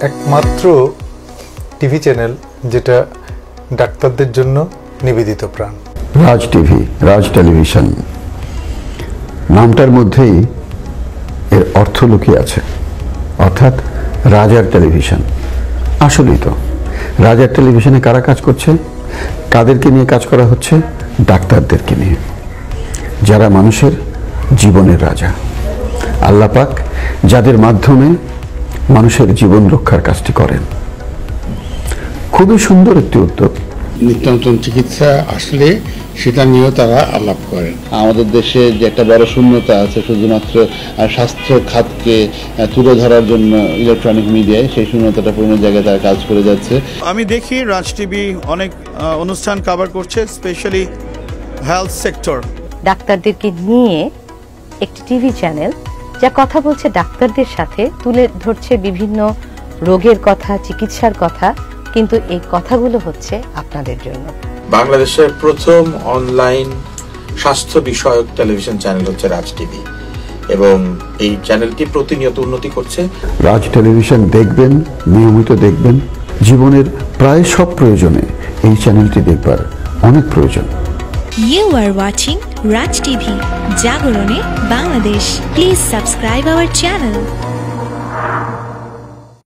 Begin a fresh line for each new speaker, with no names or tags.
একমাত্র TV channel যেটা ডাক্তারদের জন্য নিবেদিত প্রাণ।
রাজ টিভি, রাজ টেলিভিশন নামটার মধ্যেই এর অর্থ লুকিয়ে আছে, অর্থাৎ রাজার টেলিভিশন। আসলেই তো রাজার টেলিভিশনে কারা কাজ করছে, কাদেরকে নিয়ে কাজ করা হচ্ছে? ডাক্তারদেরকে নিয়ে, যারা মানুষের জীবনের রাজা। আল্লাহ পাক যাদের মাধ্যমে মানুষের জীবন রক্ষার কাজটি করেন। খুবই সুন্দর একটি উদ্যোগ।
নিত্য নতুন চিকিৎসা আসলে সেটা নিয়েও তারা আলাপ করেন।
আমাদের দেশে যে একটা বড় শূন্যতা আছে শুধুমাত্র স্বাস্থ্য খাতকে তুলে ধরার জন্য ইলেকট্রনিক মিডিয়ায়, সেই শূন্যতাটা পূর্ণ জায়গায় তারা কাজ করে যাচ্ছে।
আমি দেখি রাজ টিভি অনেক অনুষ্ঠান কভার করছে, স্পেশালি হেলথ সেক্টর।
ডাক্তারদেরকে নিয়ে একটি টিভি চ্যানেল যা কথা বলছে ডাক্তারদের সাথে, তুলে ধরছে বিভিন্ন রোগের কথা, চিকিৎসার কথা, কিন্তু এই কথাগুলো হচ্ছে আপনাদের জন্য।
বাংলাদেশের প্রথম অনলাইন স্বাস্থ্য বিষয়ক টেলিভিশন চ্যানেল হচ্ছে রাজ টিভি, এবং এই চ্যানেলটি প্রতিনিয়ত উন্নতি করছে।
রাজ টেলিভিশন দেখবেন, নিয়মিত দেখবেন। জীবনের প্রায় সব প্রয়োজনে এই চ্যানেলটি দেখবার অনেক প্রয়োজন।
You are watching Raj TV, Jagorone, Bangladesh. Please subscribe our channel.